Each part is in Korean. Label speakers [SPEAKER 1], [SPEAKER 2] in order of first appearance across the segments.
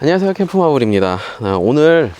[SPEAKER 1] 안녕하세요, 캠프마블입니다. 오늘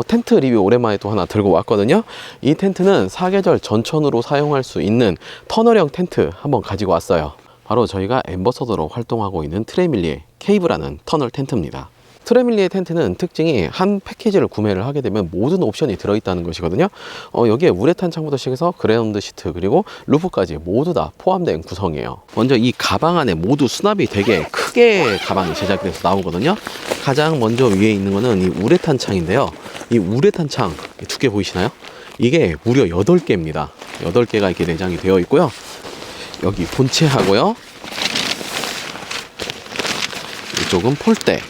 [SPEAKER 1] 텐트 리뷰 오랜만에 또 하나 들고 왔거든요. 이 텐트는 사계절 전천으로 사용할 수 있는 터널형 텐트 한번 가지고 왔어요. 바로 저희가 앰버서더로 활동하고 있는 트레밀리의 케이브라는 터널 텐트입니다. 트레밀리의 텐트는 특징이 한 패키지를 구매를 하게 되면 모든 옵션이 들어있다는 것이거든요. 여기에 우레탄 창부터 시작해서 그라운드 시트 그리고 루프까지 모두 다 포함된 구성이에요. 먼저 이 가방 안에 모두 수납이 되게 크게 가방이 제작이 돼서 나오거든요. 가장 먼저 위에 있는 거는 이 우레탄 창인데요. 이 우레탄 창 두께 보이시나요? 이게 무려 8개입니다. 8개가 이렇게 내장이 되어 있고요. 여기 본체하고요. 이쪽은 폴대.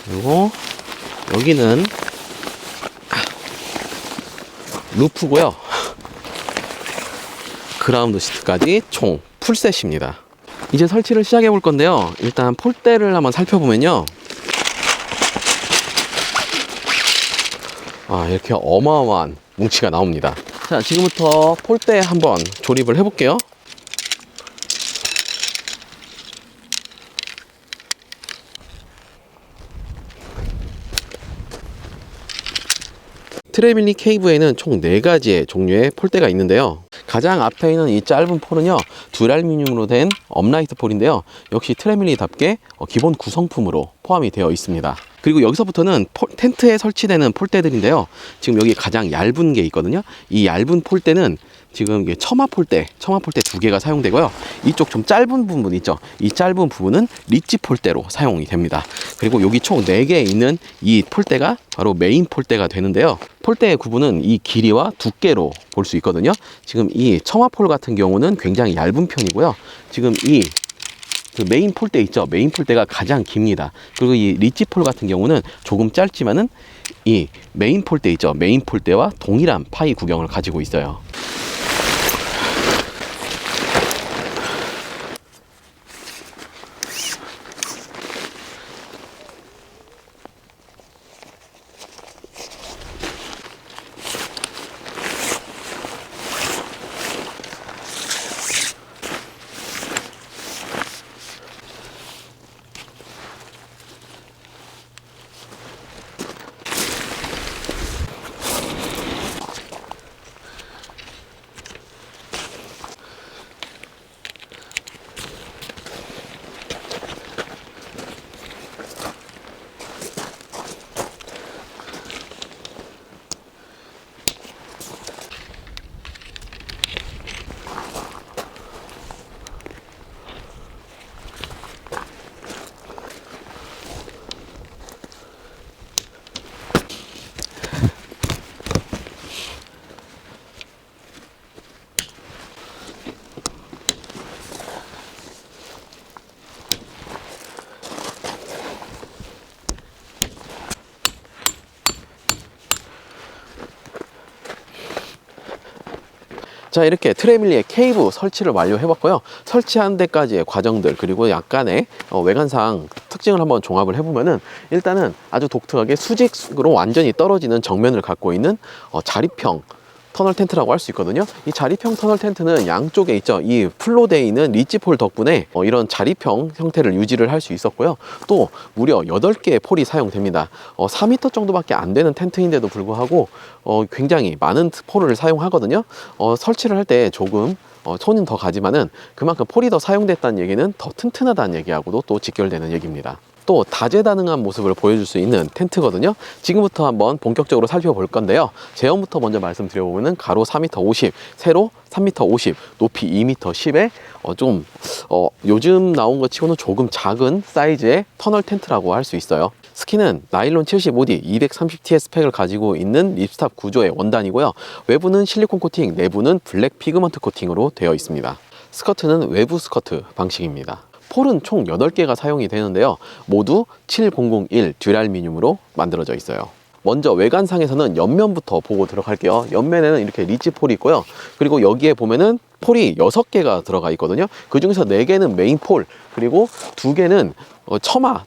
[SPEAKER 1] 그리고 여기는 루프고요. 그라운드 시트까지 총 풀셋입니다. 이제 설치를 시작해 볼 건데요. 일단 폴대를 한번 살펴보면요. 이렇게 어마어마한 뭉치가 나옵니다. 자, 지금부터 폴대 한번 조립을 해 볼게요. 트레밀리 케이브에는 총 4가지의 종류의 폴대가 있는데요. 가장 앞에 있는 이 짧은 폴은요, 듀랄미늄으로 된 업라이트 폴인데요. 역시 트레밀리답게 기본 구성품으로 포함이 되어 있습니다. 그리고 여기서부터는 텐트에 설치되는 폴대들인데요. 지금 여기 가장 얇은 게 있거든요. 이 얇은 폴대는 지금 이게 처마 폴대 2개가 사용되고요. 이쪽 좀 짧은 부분 있죠. 이 짧은 부분은 리치 폴대로 사용이 됩니다. 그리고 여기 총 4개 있는 이 폴대가 바로 메인 폴대가 되는데요. 폴대의 구분은 이 길이와 두께로 볼 수 있거든요. 지금 이 처마 폴 같은 경우는 굉장히 얇은 편이고요. 지금 이 메인 폴대 있죠. 메인 폴대가 가장 깁니다. 그리고 이 리치 폴 같은 경우는 조금 짧지만은 이 메인 폴대 있죠. 메인 폴대와 동일한 파이 구경을 가지고 있어요. 자, 이렇게 트레밀리의 케이브 설치를 완료해 봤고요. 설치한 데까지의 과정들 그리고 약간의 외관상 특징을 한번 종합을 해보면은, 일단은 아주 독특하게 수직으로 완전히 떨어지는 정면을 갖고 있는 자립형 터널 텐트라고 할 수 있거든요. 이 자립형 터널 텐트는 양쪽에 있죠. 이 풀로 되어 있는 리치폴 덕분에 이런 자립형 형태를 유지를 할 수 있었고요. 또 무려 8개의 폴이 사용됩니다. 4m 정도밖에 안 되는 텐트인데도 불구하고 굉장히 많은 폴을 사용하거든요. 설치를 할 때 조금 손은 더 가지만은 그만큼 폴이 더 사용됐다는 얘기는 더 튼튼하다는 얘기하고도 또 직결되는 얘기입니다. 또 다재다능한 모습을 보여줄 수 있는 텐트거든요. 지금부터 한번 본격적으로 살펴볼 건데요. 제형부터 먼저 말씀드려보면 가로 4m 50, 세로 3m 50, 높이 2m 10에 요즘 나온 것 치고는 조금 작은 사이즈의 터널 텐트라고 할 수 있어요. 스키는 나일론 75D 230T의 스펙을 가지고 있는 립스탑 구조의 원단이고요. 외부는 실리콘 코팅, 내부는 블랙 피그먼트 코팅으로 되어 있습니다. 스커트는 외부 스커트 방식입니다. 폴은 총 8개가 사용이 되는데요. 모두 7001 듀랄미늄으로 만들어져 있어요. 먼저 외관상에서는 옆면부터 보고 들어갈게요. 옆면에는 이렇게 리치 폴이 있고요. 그리고 여기에 보면은 폴이 6개가 들어가 있거든요. 그 중에서 4개는 메인 폴, 그리고 2개는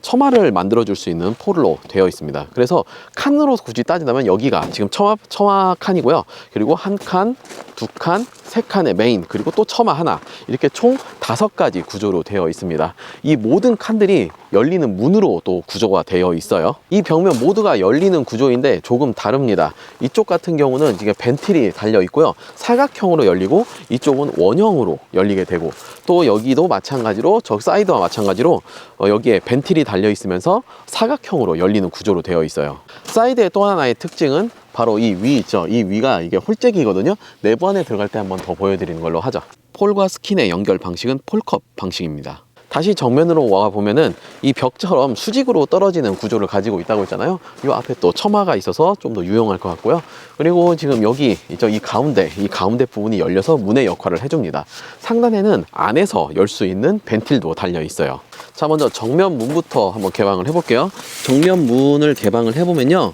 [SPEAKER 1] 처마를 만들어줄 수 있는 폴로 되어 있습니다. 그래서 칸으로 굳이 따지자면 여기가 지금 처마 칸이고요. 그리고 한 칸, 두 칸, 세 칸의 메인, 그리고 또 처마 하나, 이렇게 총 5가지 구조로 되어 있습니다. 이 모든 칸들이 열리는 문으로 또 구조가 되어 있어요. 이 벽면 모두가 열리는 구조인데 조금 다릅니다. 이쪽 같은 경우는 이게 벤틸이 달려 있고요. 사각형으로 열리고 이쪽은 원형으로 열리게 되고, 또 여기도 마찬가지로 저 사이드와 마찬가지로 여기에 벤틸이 달려 있으면서 사각형으로 열리는 구조로 되어 있어요. 사이드의 또 하나의 특징은 바로 이 위 있죠. 이 위가 이게 홀잭이거든요. 내부 안에 들어갈 때 한번 더 보여드리는 걸로 하죠. 폴과 스킨의 연결 방식은 폴컵 방식입니다. 다시 정면으로 와 보면은 이 벽처럼 수직으로 떨어지는 구조를 가지고 있다고 했잖아요. 이 앞에 또 처마가 있어서 좀 더 유용할 것 같고요. 그리고 지금 여기 있죠. 이 가운데 부분이 열려서 문의 역할을 해줍니다. 상단에는 안에서 열 수 있는 벤틸도 달려 있어요. 자, 먼저 정면 문부터 한번 개방을 해볼게요. 정면 문을 개방을 해보면요.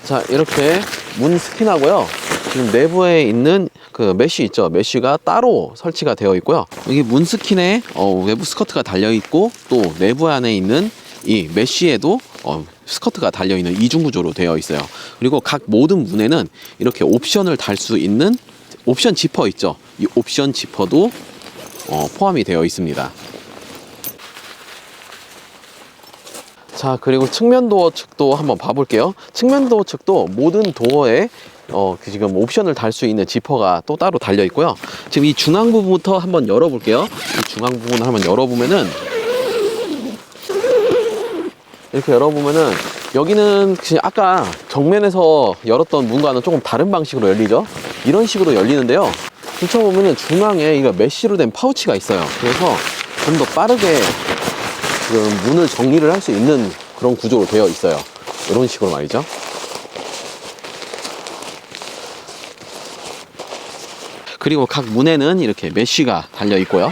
[SPEAKER 1] 자, 이렇게 문 스킨하고요. 지금 내부에 있는 그 메쉬 있죠. 메쉬가 따로 설치가 되어 있고요. 여기 문 스킨에 외부 스커트가 달려 있고, 또 내부 안에 있는 이 메쉬에도 스커트가 달려 있는 이중 구조로 되어 있어요. 그리고 각 모든 문에는 이렇게 옵션을 달 수 있는 옵션 지퍼 있죠. 이 옵션 지퍼도 포함이 되어 있습니다. 자, 그리고 측면 도어 측도 한번 봐볼게요. 측면 도어 측도 모든 도어에 지금 옵션을 달 수 있는 지퍼가 또 따로 달려 있고요. 지금 이 중앙 부분부터 한번 열어볼게요. 이 중앙 부분을 한번 열어보면은, 이렇게 열어보면은 여기는 아까 정면에서 열었던 문과는 조금 다른 방식으로 열리죠. 이런 식으로 열리는데요. 붙여보면은 중앙에 이거 메쉬로 된 파우치가 있어요. 그래서 좀 더 빠르게 지금 문을 정리를 할 수 있는 그런 구조로 되어 있어요. 이런 식으로 말이죠. 그리고 각 문에는 이렇게 메쉬가 달려 있고요.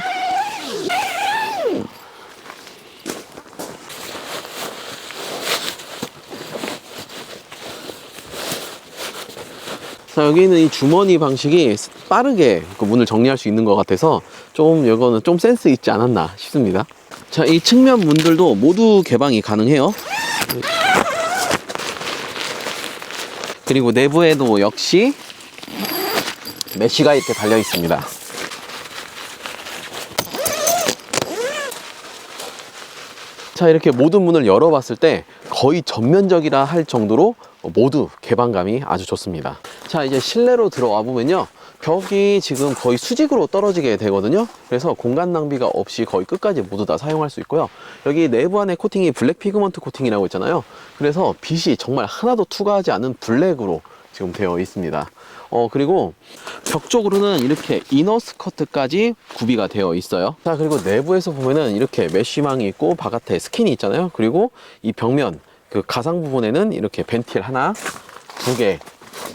[SPEAKER 1] 자, 여기는 이 주머니 방식이 빠르게 그 문을 정리할 수 있는 것 같아서 좀 이거는 좀 센스 있지 않았나 싶습니다. 자, 이 측면 문들도 모두 개방이 가능해요. 그리고 내부에도 역시 메쉬가 이렇게 달려 있습니다. 자, 이렇게 모든 문을 열어봤을 때 거의 전면적이라 할 정도로 모두 개방감이 아주 좋습니다. 자, 이제 실내로 들어와 보면요. 벽이 지금 거의 수직으로 떨어지게 되거든요. 그래서 공간 낭비가 없이 거의 끝까지 모두 다 사용할 수 있고요. 여기 내부 안에 코팅이 블랙 피그먼트 코팅이라고 있잖아요. 그래서 빛이 정말 하나도 투과하지 않은 블랙으로 지금 되어 있습니다. 그리고 벽 쪽으로는 이렇게 이너 스커트까지 구비가 되어 있어요. 자, 그리고 내부에서 보면은 이렇게 메쉬망이 있고 바깥에 스킨이 있잖아요. 그리고 이 벽면 그 가상 부분에는 이렇게 벤틸 하나, 두 개,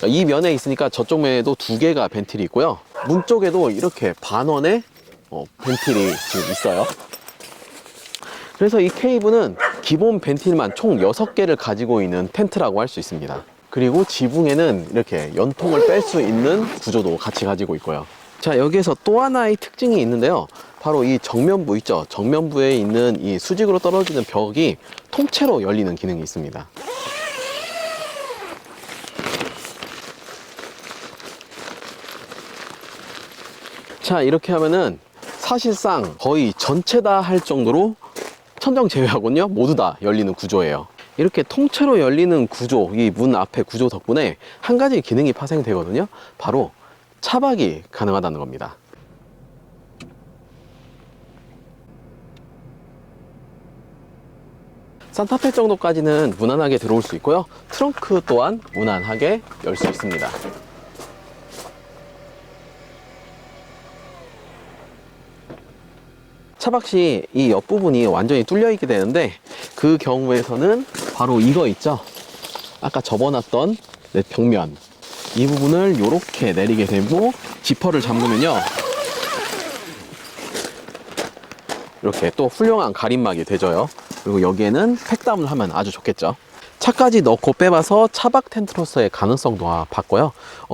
[SPEAKER 1] 이 면에 있으니까 저쪽 면에도 2개가 벤틸이 있고요. 문 쪽에도 이렇게 반원의 벤틸이 지금 있어요. 그래서 이 케이브는 기본 벤틸만 총 6개를 가지고 있는 텐트라고 할 수 있습니다. 그리고 지붕에는 이렇게 연통을 뺄 수 있는 구조도 같이 가지고 있고요. 자, 여기에서 또 하나의 특징이 있는데요. 바로 이 정면부 있죠. 정면부에 있는 이 수직으로 떨어지는 벽이 통째로 열리는 기능이 있습니다. 자, 이렇게 하면은 사실상 거의 전체다 할 정도로 천정 제외하고는요 모두 다 열리는 구조예요. 이렇게 통째로 열리는 구조, 이 문 앞에 구조 덕분에 한 가지 기능이 파생되거든요. 바로 차박이 가능하다는 겁니다. 산타페 정도까지는 무난하게 들어올 수 있고요. 트렁크 또한 무난하게 열 수 있습니다. 차박 시 이 옆부분이 완전히 뚫려 있게 되는데, 그 경우에서는 바로 이거 있죠. 아까 접어놨던 벽면, 이 부분을 이렇게 내리게 되고 지퍼를 잠그면요 이렇게 또 훌륭한 가림막이 되져요. 그리고 여기에는 팩다운을 하면 아주 좋겠죠. 차까지 넣고 빼봐서 차박 텐트로서의 가능성도 봤고요.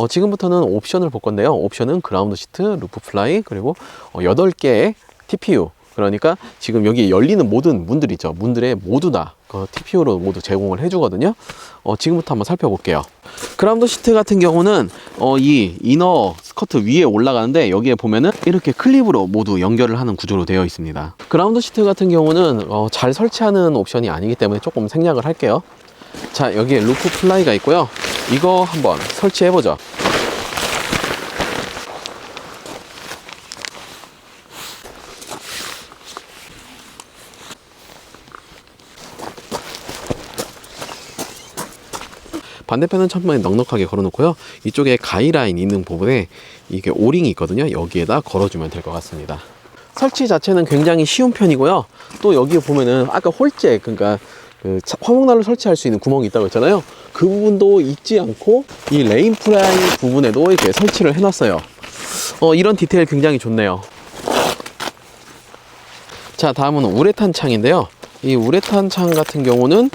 [SPEAKER 1] 지금부터는 옵션을 볼 건데요. 옵션은 그라운드 시트, 루프 플라이, 그리고 8개의 TPU, 그러니까 지금 여기 열리는 모든 문들 있죠. 문들에 모두 다 TPO로 모두 제공을 해주거든요. 지금부터 한번 살펴볼게요. 그라운드 시트 같은 경우는 이 이너 스커트 위에 올라가는데 여기에 보면은 이렇게 클립으로 모두 연결을 하는 구조로 되어 있습니다. 그라운드 시트 같은 경우는 잘 설치하는 옵션이 아니기 때문에 조금 생략을 할게요. 자, 여기에 루프 플라이가 있고요. 이거 한번 설치해 보죠. 반대편은 천막에 넉넉하게 걸어놓고요. 이쪽에 가이라인 있는 부분에 이게 오링이 있거든요. 여기에다 걸어주면 될 것 같습니다. 설치 자체는 굉장히 쉬운 편이고요. 또 여기 보면은 아까 홀재, 그러니까 화목난로 설치할 수 있는 구멍이 있다고 했잖아요. 그 부분도 잊지 않고 이 레인 프라이 부분에도 이렇게 설치를 해놨어요. 이런 디테일 굉장히 좋네요. 자, 다음은 우레탄 창인데요. 이 우레탄 창 같은 경우는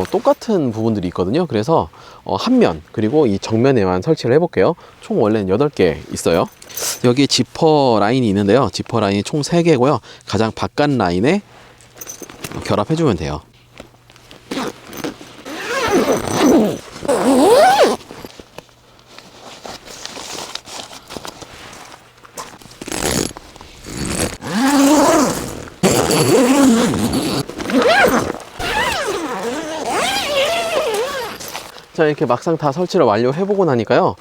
[SPEAKER 1] 똑같은 부분들이 있거든요. 그래서 한 면 그리고 이 정면에만 설치를 해볼게요. 총 원래는 8개 있어요. 여기 지퍼 라인이 있는데요. 지퍼 라인이 총 3개고요. 가장 바깥 라인에 결합해주면 돼요. 자, 이렇게 막상 다 설치를 완료해보고 나니까요,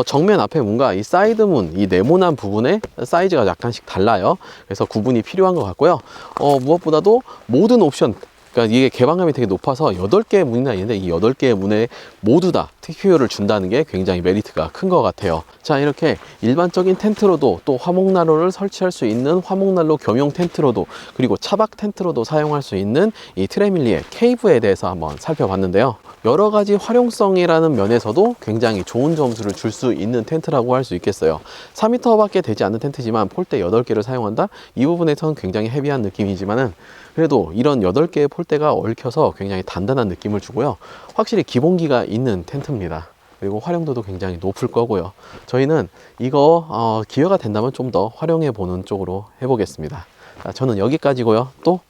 [SPEAKER 1] 정면 앞에 뭔가 이 사이드문, 이 네모난 부분의 사이즈가 약간씩 달라요. 그래서 구분이 필요한 것 같고요. 무엇보다도 모든 옵션, 그러니까 이게 개방감이 되게 높아서 8개의 문이나 있는데 이 8개의 문에 모두 다 TPO를 준다는 게 굉장히 메리트가 큰 것 같아요. 자, 이렇게 일반적인 텐트로도 또 화목난로를 설치할 수 있는 화목난로 겸용 텐트로도, 그리고 차박 텐트로도 사용할 수 있는 이 트레밀리의 케이브에 대해서 한번 살펴봤는데요. 여러 가지 활용성이라는 면에서도 굉장히 좋은 점수를 줄 수 있는 텐트라고 할 수 있겠어요. 4m 밖에 되지 않는 텐트지만 폴대 8개를 사용한다? 이 부분에서는 굉장히 헤비한 느낌이지만은 그래도 이런 8개의 폴대가 얽혀서 굉장히 단단한 느낌을 주고요. 확실히 기본기가 있는 텐트입니다. 그리고 활용도도 굉장히 높을 거고요. 저희는 이거 기회가 된다면 좀 더 활용해 보는 쪽으로 해보겠습니다. 자, 저는 여기까지고요. 또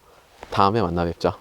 [SPEAKER 1] 다음에 만나 뵙죠.